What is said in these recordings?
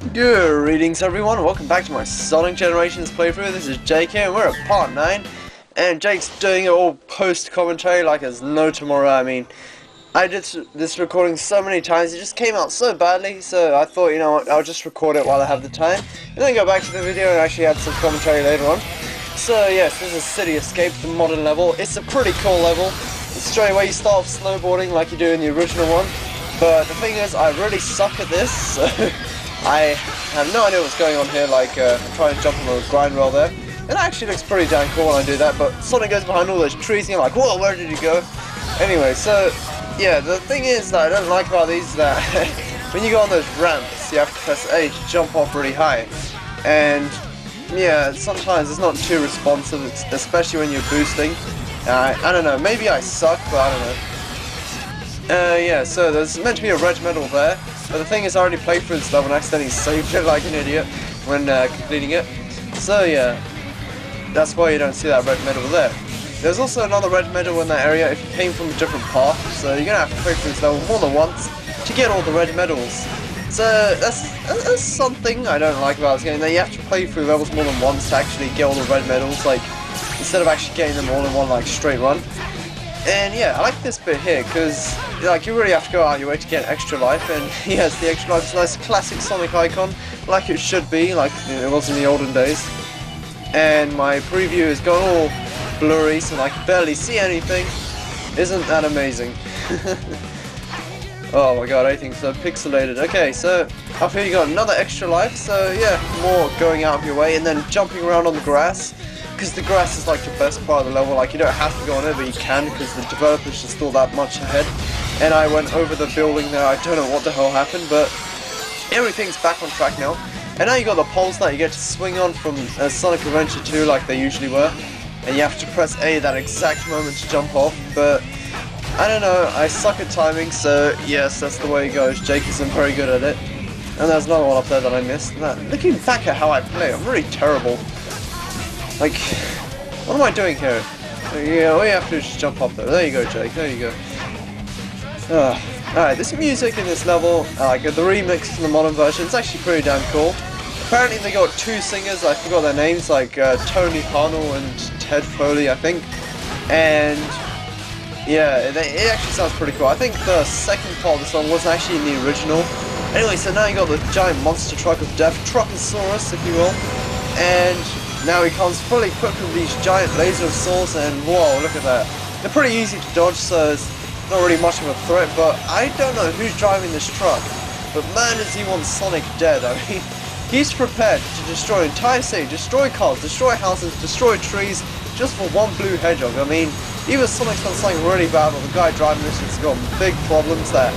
Greetings everyone, welcome back to my Sonic Generations playthrough. This is JK and we're at part 9. And Jake's doing it all post-commentary like there's no tomorrow. I mean, I did this recording so many times, it just came out so badly, so I thought, you know what, I'll just record it while I have the time. And then go back to the video and actually add some commentary later on. So yes, this is City Escape, the modern level. It's a pretty cool level. Straight away you start off snowboarding like you do in the original one. But the thing is, I really suck at this, so I have no idea what's going on here, like I'm trying to jump on the grind rail there. It actually looks pretty damn cool when I do that, but Sonic goes behind all those trees and you're like, whoa, where did you go? Anyway, so yeah, the thing is that I don't like about these is that when you go on those ramps, you have to press A to jump off really high. And yeah, sometimes it's not too responsive, especially when you're boosting. I don't know, maybe I suck, but I don't know. Yeah, so there's meant to be a red medal there. But the thing is, I already played through this level and accidentally saved it like an idiot when completing it. So yeah, that's why you don't see that red medal there. There's also another red medal in that area if you came from a different path, so you're going to have to play through this level more than once to get all the red medals. So that's something I don't like about this game, that you have to play through levels more than once to actually get all the red medals, like, instead of actually getting them all in one, like, straight run. And yeah, I like this bit here, because like you really have to go out of your way to get extra life, and yes, the extra life is a nice classic Sonic icon, like it should be, like it was in the olden days. And my preview is going all blurry, so I can barely see anything. Isn't that amazing? Oh my god, everything's so pixelated. Okay, so up here you got another extra life, so yeah, more going out of your way, and then jumping around on the grass. Because the grass is like the best part of the level, like you don't have to go on it, but you can because the developers just thought that much ahead. And I went over the building there, I don't know what the hell happened, but everything's back on track now. And now you got the poles that you get to swing on from Sonic Adventure 2 like they usually were. And you have to press A that exact moment to jump off, but I don't know, I suck at timing, so yes, that's the way it goes. Jake isn't very good at it. And there's another one up there that I missed. Looking back at how I play, I'm really terrible. Like, what am I doing here? Yeah, all you have to do is just jump up there. There you go, Jake. There you go. Alright, this music in this level, like the remix from the modern version, it's actually pretty damn cool. Apparently they got two singers, I forgot their names, like Tony Parnell and Ted Foley, I think. And yeah, it actually sounds pretty cool. I think the second part of the song wasn't actually in the original. Anyway, so now you got the giant monster truck of death, Truckosaurus, if you will. And now he comes fully equipped with these giant laser swords, and whoa, look at that. They're pretty easy to dodge, so it's not really much of a threat, but I don't know who's driving this truck. But man, does he want Sonic dead. I mean, he's prepared to destroy entire city, destroy cars, destroy houses, destroy trees, just for one blue hedgehog. I mean, either Sonic's done something really bad, or the guy driving this has got big problems that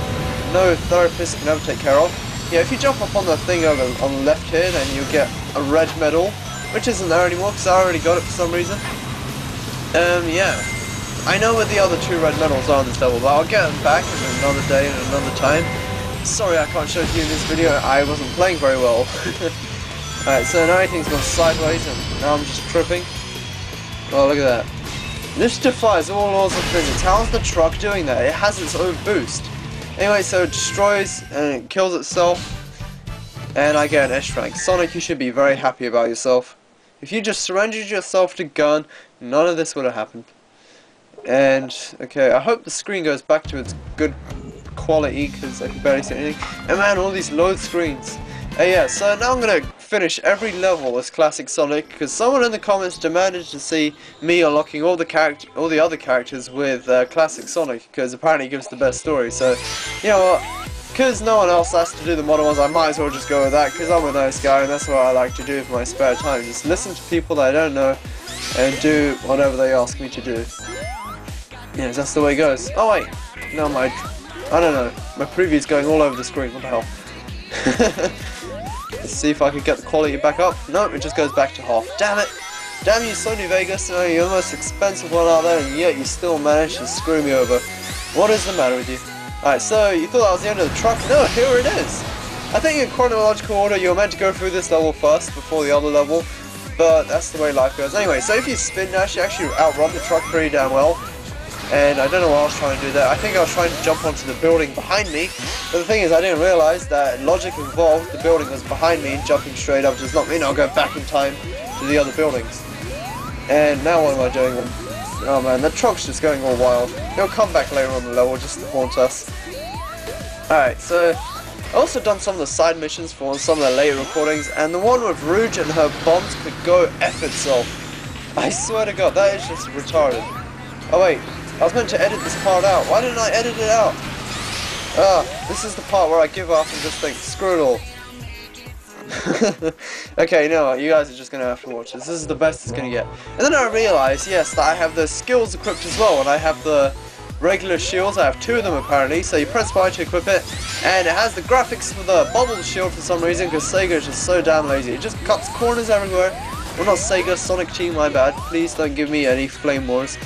no therapist can ever take care of. Yeah, if you jump up on the thing over on the left here, then you'll get a red medal. Which isn't there anymore, because I already got it for some reason. Yeah. I know where the other two red medals are on this level, but I'll get them back in another day and another time. Sorry I can't show it to you in this video, I wasn't playing very well. Alright, so now everything's gone sideways, and now I'm just tripping. Oh, look at that. This defies all laws of physics. How's the truck doing that? It has its own boost. Anyway, so it destroys, and it kills itself. And I get an S rank. Sonic, you should be very happy about yourself. If you just surrendered yourself to gun, none of this would have happened. And, okay, I hope the screen goes back to its good quality, because I can barely see anything. And man, all these load screens. Yeah, so now I'm going to finish every level as Classic Sonic, because someone in the comments demanded to see me unlocking all the other characters with Classic Sonic, because apparently it gives the best story. So, you know what? Because no one else has to do the modern ones, I might as well just go with that, because I'm a nice guy and that's what I like to do for my spare time. Just listen to people that I don't know and do whatever they ask me to do. Yeah, that's the way it goes. Oh wait, no, I don't know, my preview's going all over the screen, what the hell. Let's see if I can get the quality back up. No, it just goes back to half. Damn it! Damn you, Sony Vegas, you're the most expensive one out there, and yet you still managed to screw me over. What is the matter with you? Alright, so you thought that was the end of the truck? No, here it is! I think in chronological order you're meant to go through this level first before the other level, but that's the way life goes. Anyway, so if you spin dash, you actually outrun the truck pretty damn well. and I don't know why I was trying to do that. I think I was trying to jump onto the building behind me, but the thing is I didn't realise that logic involved the building was behind me, and jumping straight up does not mean I'll go back in time to the other buildings. And now what am I doing? Oh man, that truck's just going all wild. He'll come back later on the level just to haunt us. Alright, so I also done some of the side missions for some of the later recordings, and the one with Rouge and her bombs could go F itself. I swear to God, that is just retarded. Oh wait, I was meant to edit this part out. Why didn't I edit it out? This is the part where I give up and just think, screw it all. Okay, you know what, you guys are just gonna have to watch this. This is the best it's gonna get. And then I realised, yes, that I have the skills equipped as well, and I have the regular shields. I have 2 of them apparently, so you press Y to equip it, and it has the graphics for the bubble shield for some reason, because Sega is just so damn lazy. It just cuts corners everywhere. Well, not Sega, Sonic Team, my bad. Please don't give me any flame wars.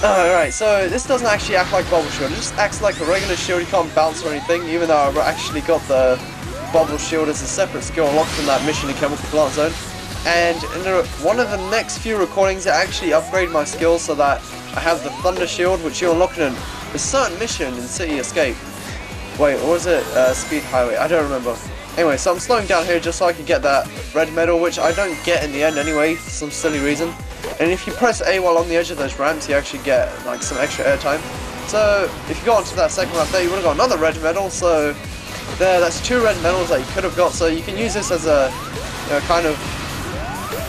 Alright, so this doesn't actually act like bubble shield, it just acts like a regular shield. You can't bounce or anything, even though I've actually got the bubble shield as a separate skill unlocked from that mission in Chemical Plant Zone. And in one of the next few recordings, I actually upgrade my skills so that I have the Thunder Shield, which you unlock in a certain mission in City Escape. Wait, or was it Speed Highway? I don't remember. Anyway, so I'm slowing down here just so I can get that red medal, which I don't get in the end anyway, for some silly reason. And if you press A while on the edge of those ramps, you actually get like some extra airtime. So if you go onto that second ramp there, you would have got another red medal. So there, that's 2 red medals that you could have got. So you can use this as a, you know, kind of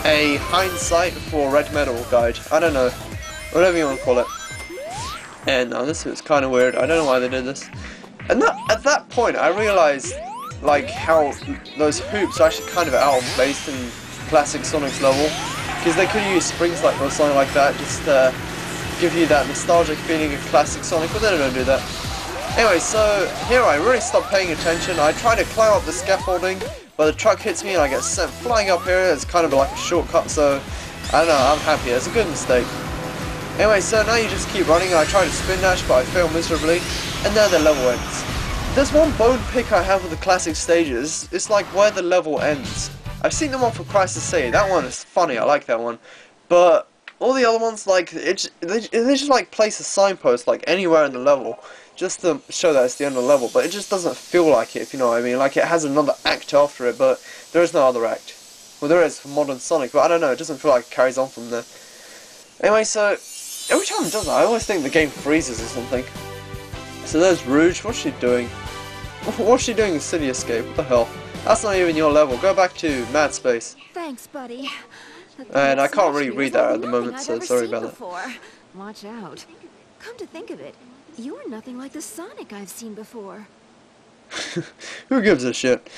a hindsight for red medal guide. I don't know, whatever you want to call it. And this is kind of weird. I don't know why they did this. And at that point, I realized like how those hoops are actually kind of out of place in classic Sonic's level, because they could use springs like or something like that just to give you that nostalgic feeling of classic Sonic, but they don't do that. Anyway, so here I really stopped paying attention. I try to climb up the scaffolding, but the truck hits me and I get sent flying up here. It's kind of like a shortcut, so I don't know, I'm happy. It's a good mistake. Anyway, so now you just keep running. I try to spin dash, but I fail miserably, and then the level ends. There's one bone pick I have with the classic stages. It's like where the level ends. I've seen the one for Crisis City. That one is funny. I like that one. But all the other ones, like they just like place a signpost like anywhere in the level, just to show that it's the end of the level. But it just doesn't feel like it, if you know what I mean. Like it has another act after it, but there is no other act. Well, there is for modern Sonic, but I don't know. It doesn't feel like it carries on from there. Anyway, so every time it does that, I always think the game freezes or something. So there's Rouge. What's she doing? What's she doing in City Escape? What the hell? That's not even your level. Go back to Mad Space. Thanks, buddy. And I can't really read that at the moment, so sorry about that. Watch out. Come to think of it, you're nothing like the Sonic I've seen before. Who gives a shit?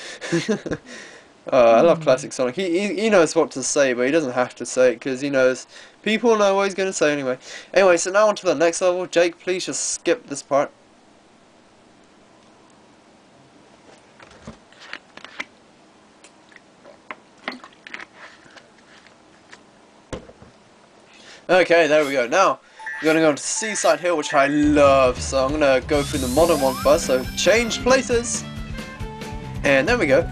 I love classic Sonic. He knows what to say, but he doesn't have to say it, because he knows people know what he's going to say anyway. Anyway, so now on to the next level. Jake, please just skip this part. Okay, there we go. Now, we're going to go into Seaside Hill, which I love. So I'm going to go through the modern one first. So, change places. And there we go.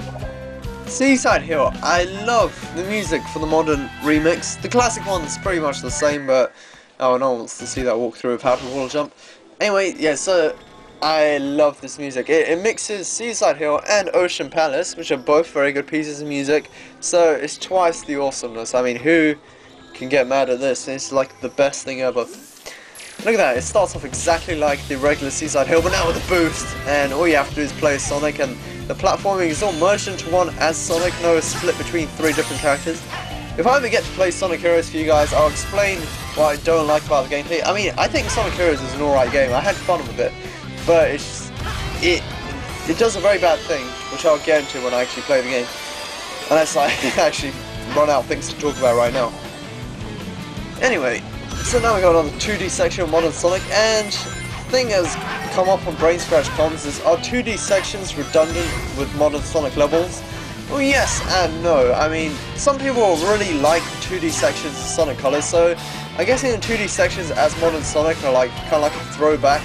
Seaside Hill. I love the music for the modern remix. The classic one's pretty much the same, but oh, no one wants to see that walkthrough of how to wall jump. Anyway, yeah, so I love this music. It mixes Seaside Hill and Ocean Palace, which are both very good pieces of music. So it's twice the awesomeness. I mean, who can get mad at this? It's like the best thing ever. Look at that, it starts off exactly like the regular Seaside Hill, but now with a boost, and all you have to do is play as Sonic, and the platforming is all merged into one as Sonic, no split between 3 different characters. If I ever get to play Sonic Heroes for you guys, I'll explain what I don't like about the gameplay. I mean, I think Sonic Heroes is an alright game, I had fun with it, but it's just, it does a very bad thing, which I'll get into when I actually play the game, unless I actually run out of things to talk about right now. Anyway, so now we got on the 2D section of Modern Sonic, and the thing has come up on Brain Scratch Comms is, are 2D sections redundant with Modern Sonic levels? Well, yes and no. I mean, some people really like 2D sections of Sonic Colors, so I guess in the 2D sections as Modern Sonic are like kind of like a throwback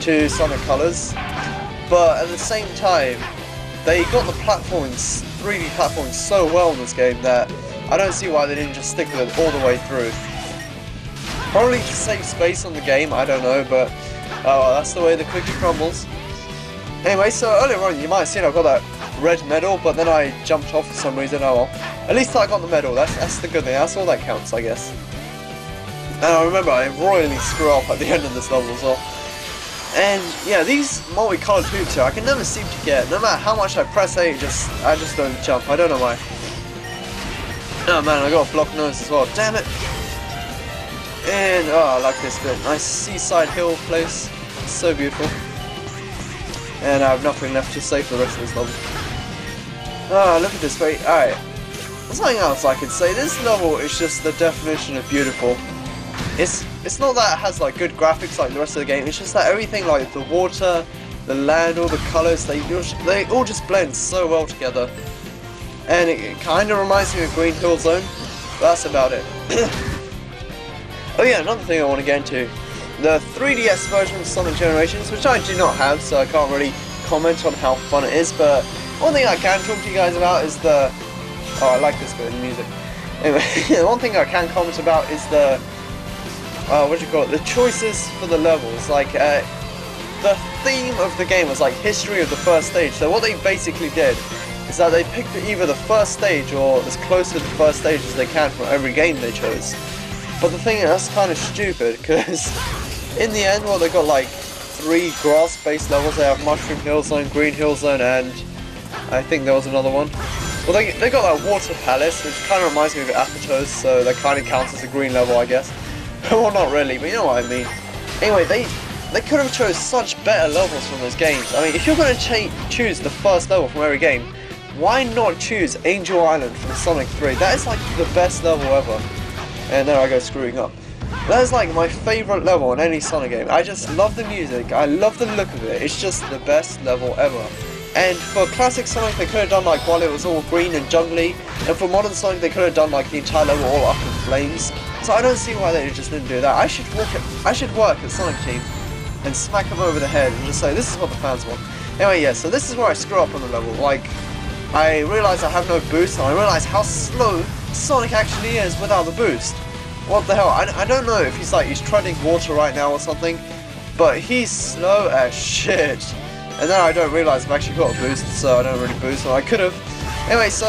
to Sonic Colors, but at the same time, they got the platforming, 3D platforming so well in this game that I don't see why they didn't just stick with it all the way through. Probably to save space on the game, I don't know, but that's the way the cookie crumbles. Anyway, so earlier on you might have seen I got that red medal, but then I jumped off for some reason. Oh well. At least I got the medal, that's the good thing, that's all that counts, I guess. And I remember I royally screw up at the end of this level as well. And yeah, these multicolored hoops here, I can never seem to get. No matter how much I press A, I just don't jump. I don't know why. Oh man, I got a blocked nose as well. Damn it! And oh, I like this bit. Nice seaside hill place. It's so beautiful. And I have nothing left to say for the rest of this level. Oh, look at this way. Alright. There's something else I could say. This level is just the definition of beautiful. It's not that it has like good graphics like the rest of the game, it's just that everything like the water, the land, all the colours, they all just blend so well together. And it kind of reminds me of Green Hill Zone, but that's about it. Oh yeah, another thing I want to get into. The 3DS version of Sonic Generations, which I do not have, so I can't really comment on how fun it is, but one thing I can talk to you guys about is the... Oh, I like this bit of the music. Anyway, one thing I can comment about is the... what do you call it? The choices for the levels. Like, the theme of the game was like history of the first stage. So what they basically did is that they picked either the first stage or as close to the first stage as they can from every game they chose. But the thing is, that's kind of stupid because in the end, well, they got like 3 grass-based levels. They have Mushroom Hill Zone, Green Hill Zone, and I think there was another one. Well, they got that Water Palace, which kind of reminds me of Apatow, so that kind of counts as a green level, I guess. Well, not really, but you know what I mean. Anyway, they could have chose such better levels from those games. I mean, if you're going to choose the first level from every game, why not choose Angel Island from Sonic 3? That is like the best level ever. And there I go screwing up. That is like my favourite level in any Sonic game. I just love the music, I love the look of it, it's just the best level ever. And for classic Sonic they could have done like while it was all green and jungly, and for modern Sonic they could have done like the entire level all up in flames. So I don't see why they just didn't do that. I should work at Sonic Team and smack them over the head and just say this is what the fans want. Anyway, yeah, so this is where I screw up on the level. Like, I realise I have no boost, and I realise how slow Sonic actually is without the boost. What the hell? I don't know if he's treading water right now or something, but he's slow as shit. And then I don't realise I've actually got a boost, so I don't really boost, and I could have. Anyway, so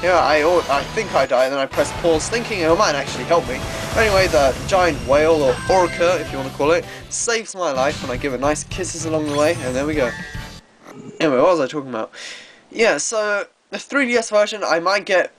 yeah, I think I died, and then I pressed pause, thinking it might actually help me. But anyway, the giant whale, or orca, if you want to call it, saves my life, and I give it nice kisses along the way, and there we go. Anyway, what was I talking about? Yeah, so the 3DS version I might get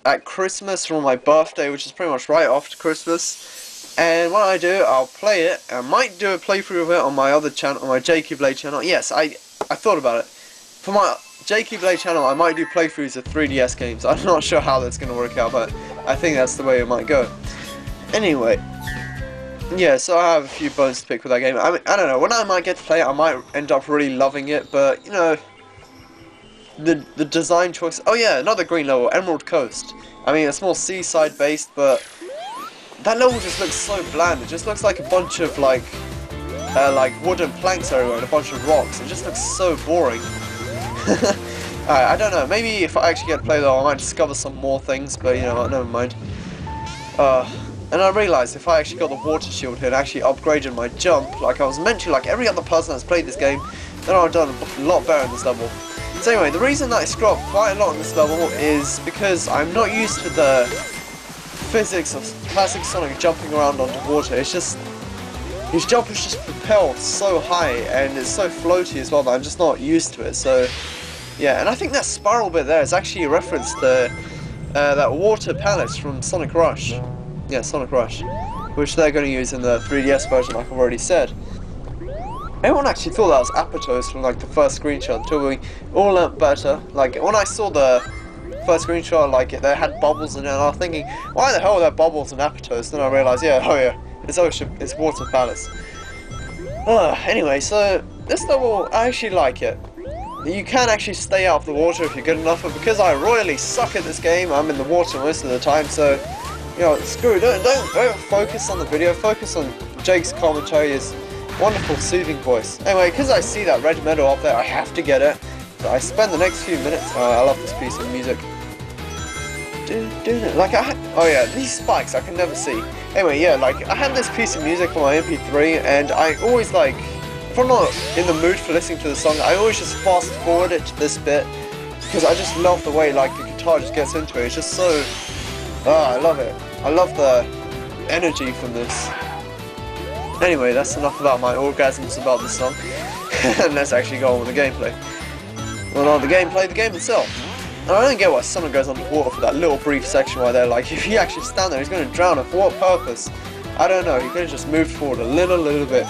at Christmas for my birthday, which is pretty much right after Christmas. And when I do, I'll play it. I might do a playthrough of it on my other channel, on my JakeiiiPower channel. Yes, I thought about it. For my JakeiiiPower channel, I might do playthroughs of 3DS games. I'm not sure how that's going to work out, but I think that's the way it might go. Anyway, yeah, so I have a few bones to pick with that game. I mean, I don't know, when I might get to play it, I might end up really loving it, but, you know, the design choice. Oh yeah, another green level, Emerald Coast. I mean, it's more seaside based, but that level just looks so bland. It just looks like a bunch of like wooden planks everywhere and a bunch of rocks. It just looks so boring. Alright, I don't know. Maybe if I actually get to play though, I might discover some more things. But you know what? Never mind. And I realised if I actually got the water shield here and actually upgraded my jump, like I was meant to, like every other person that's played this game, then I would have done a lot better in this level. So anyway, the reason that I screw up quite a lot in this level is because I'm not used to the physics of classic Sonic jumping around under water. It's just, his jump is just propelled so high and it's so floaty as well that I'm just not used to it. So yeah, and I think that spiral bit there is actually a reference to that water palace from Sonic Rush. Yeah, Sonic Rush, which they're going to use in the 3DS version, like I've already said. Everyone actually thought that was Apatow from like the first screenshot until we all learnt better. Like when I saw the first screenshot, like they had bubbles in it, and I was thinking, why the hell are there bubbles in Apatow? Then I realised, yeah, oh yeah, it's Water Palace. Anyway, so this level, I actually like it. You can actually stay out of the water if you're good enough, but because I royally suck at this game, I'm in the water most of the time, so you know, screw it. Don't focus on the video, focus on Jake's commentary, his wonderful soothing voice. Anyway, because I see that red medal up there, I have to get it. So I spend the next few minutes, I love this piece of music. Like oh yeah, these spikes I can never see. Anyway, yeah, like I had this piece of music on my MP3, and I always like, if I'm not in the mood for listening to the song, I always just fast forward it to this bit because I just love the way like the guitar just gets into it. It's just so, I love it. I love the energy from this. Anyway, that's enough about my orgasms about this song. And let's actually go on with the gameplay. Well, not the gameplay, the game itself. And I don't get why Sonic goes underwater for that little brief section right there. Like, if he actually stand there, he's going to drown, and for what purpose? I don't know, he could have just moved forward a little bit.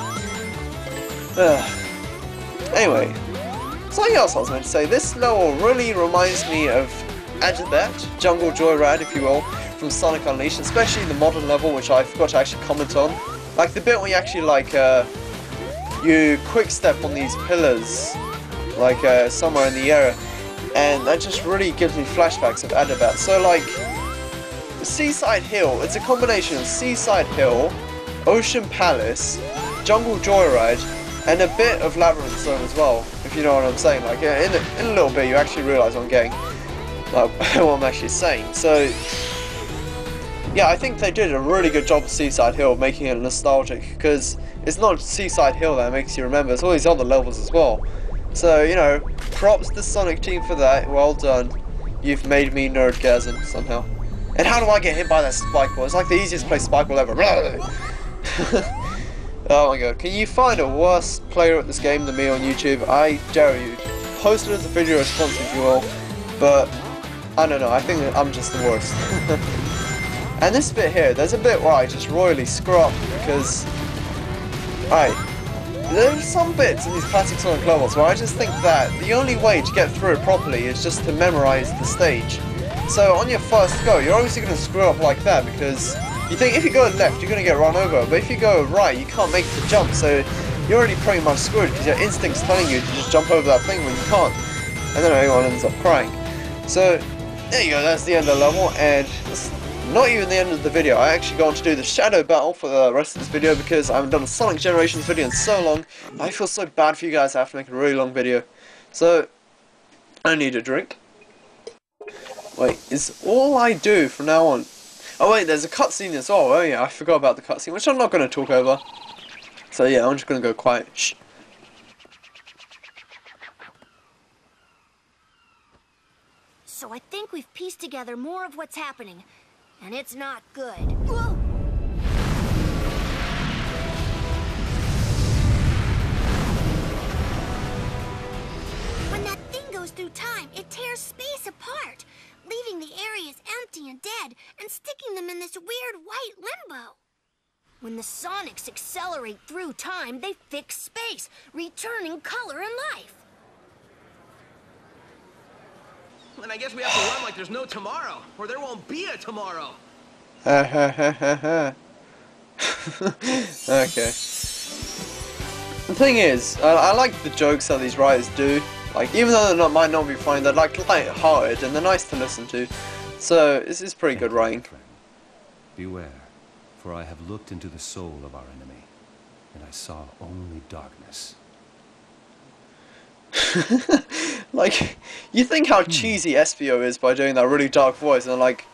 Anyway, something else I was meant to say, this level really reminds me of Adibet, Jungle Joyride if you will, from Sonic Unleashed, especially the modern level, which I forgot to actually comment on. Like the bit where you actually like, you quick step on these pillars, like somewhere in the area. And that just really gives me flashbacks of Adibet. So like, Seaside Hill, it's a combination of Seaside Hill, Ocean Palace, Jungle Joyride, and a bit of Labyrinth Zone as well, if you know what I'm saying. Like, in a little bit you actually realise what I'm getting, like, what I'm actually saying. So, yeah, I think they did a really good job of Seaside Hill, making it nostalgic, because it's not Seaside Hill that makes you remember, it's all these other levels as well. So, you know, props to the Sonic team for that, well done. You've made me nerdgasm somehow. And how do I get hit by that spike ball? It's like the easiest play spike ball ever. Oh my god, can you find a worse player at this game than me on YouTube? I dare you. Post it as a video response if you will, but I don't know, I think I'm just the worst. And this bit here, there's a bit where I just royally screw up because, alright, there's some bits in these classic Sonic levels where I just think that the only way to get through it properly is just to memorize the stage. So on your first go, you're obviously going to screw up like that because you think if you go left, you're going to get run over, but if you go right, you can't make the jump, so you're already pretty much screwed because your instinct's telling you to just jump over that thing when you can't. And then everyone ends up crying. So, there you go, that's the end of the level, and it's not even the end of the video. I actually go on to do the Shadow Battle for the rest of this video because I haven't done a Sonic Generations video in so long. I feel so bad for you guys, I have to make a really long video. So, I need a drink. Wait, is all I do from now on... Oh wait, there's a cutscene as well. Oh yeah, I forgot about the cutscene, which I'm not going to talk over. So yeah, I'm just going to go quiet. Shh. So I think we've pieced together more of what's happening, and it's not good. Whoa! When that thing goes through time, it tears space apart, leaving the areas empty and dead, and sticking them in this weird white limbo. When the Sonics accelerate through time, they fix space, returning color and life. And I guess we have to run like there's no tomorrow, or there won't be a tomorrow. Okay. The thing is, I like the jokes that these writers do. Like, even though they might not be funny, they're like light-hearted and they're nice to listen to. So, this is pretty good writing. Beware, for I have looked into the soul of our enemy, and I saw only darkness. Like, you think how cheesy Espio is by doing that really dark voice, and like,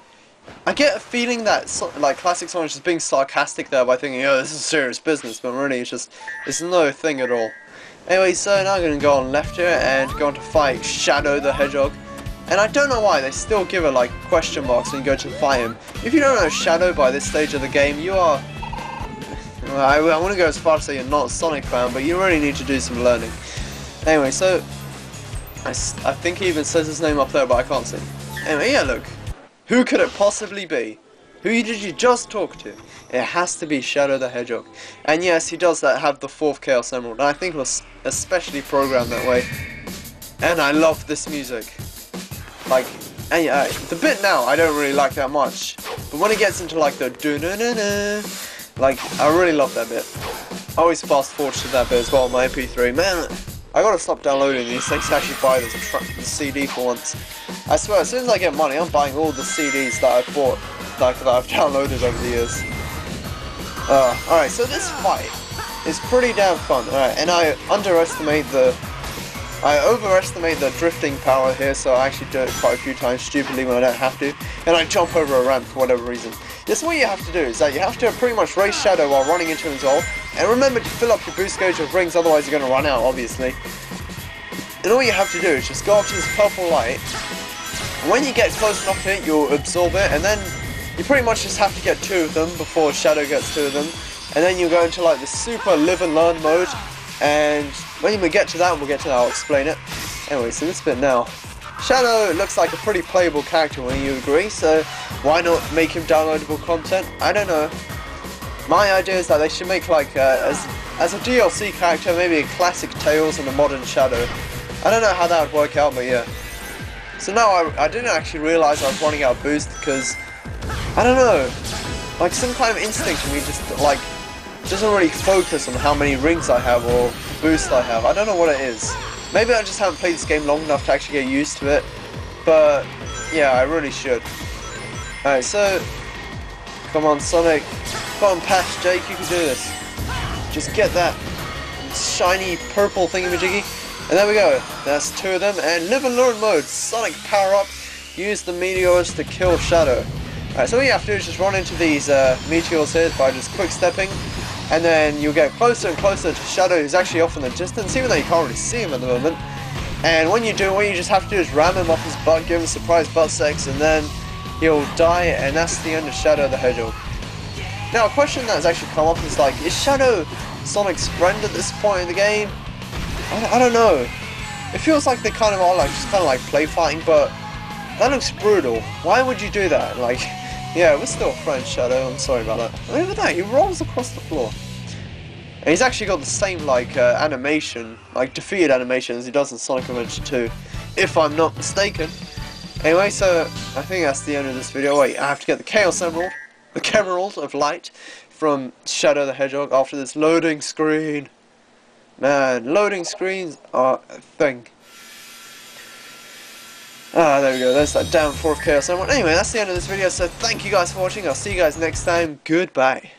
I get a feeling that like classic Sonic is just being sarcastic there by thinking, oh, this is serious business, but really it's no thing at all. Anyway, so now I'm going to go on left here and go on to fight Shadow the Hedgehog. And I don't know why, they still give it like question marks when you go to fight him. If you don't know Shadow by this stage of the game, you are... I want to go as far as to say you're not a Sonic fan, but you really need to do some learning. Anyway, so... I think he even says his name up there, but I can't see. Anyway, yeah, look. Who could it possibly be? Who did you just talk to? It has to be Shadow the Hedgehog. And yes, he does have the 4th Chaos Emerald, and I think it was especially programmed that way. And I love this music. Like, and yeah, the bit now I don't really like that much. But when it gets into like the do-na-na-na, like, I really love that bit. I always fast forward to that bit as well on my MP3. Man, I gotta stop downloading these things to actually buy the CD for once. I swear, as soon as I get money, I'm buying all the CDs that I've bought, like, that I've downloaded over the years. Alright, so this fight is pretty damn fun, alright, and I underestimate the... I overestimate the drifting power here, so I actually do it quite a few times stupidly when I don't have to, and I jump over a ramp for whatever reason. This what you have to do is that you have to pretty much race Shadow while running into him as well, and remember to fill up your boost gauge with rings, otherwise you're going to run out, obviously. And all you have to do is just go up to this purple light. When you get close enough to it, you'll absorb it, and then you pretty much just have to get 2 of them before Shadow gets 2 of them. And then you go into like the super live and learn mode, and when we get to that, I'll explain it. Anyway, so this bit now. Shadow looks like a pretty playable character, when you agree, so why not make him downloadable content? I don't know. My idea is that they should make like, as a DLC character, maybe a classic Tails and a modern Shadow. I don't know how that would work out, but yeah. So now I didn't actually realise I was running out of boost because, I don't know, like some kind of instinct in me just like doesn't really focus on how many rings I have or boost I have. I don't know what it is. Maybe I just haven't played this game long enough to actually get used to it, but yeah, I really should. Alright, so come on Sonic, come on Patch, Jake, you can do this. Just get that shiny purple thingamajiggy. And there we go, that's 2 of them, and live and learn mode, Sonic power up, use the meteors to kill Shadow. Alright, so what you have to do is just run into these meteors here by just quick stepping, and then you'll get closer and closer to Shadow, who's actually off in the distance, even though you can't really see him at the moment. And when you do, what you just have to do is ram him off his butt, give him surprise butt sex, and then he'll die, and that's the end of Shadow the Hedgehog. Now a question that has actually come up is like, is Shadow Sonic's friend at this point in the game? I don't know. It feels like they kind of are like just kind of like play fighting, but that looks brutal. Why would you do that? Like, yeah, we're still friends, Shadow. I'm sorry about that. Look at that. He rolls across the floor, and he's actually got the same like animation, like defeated animation, as he does in Sonic Adventure 2, if I'm not mistaken. Anyway, so I think that's the end of this video. Wait, I have to get the Chaos Emerald, the Emerald of Light from Shadow the Hedgehog after this loading screen. Man, loading screens are a thing. Ah, there we go, there's that damn 4th Chaos Emerald. Anyway, that's the end of this video, so thank you guys for watching, I'll see you guys next time, goodbye.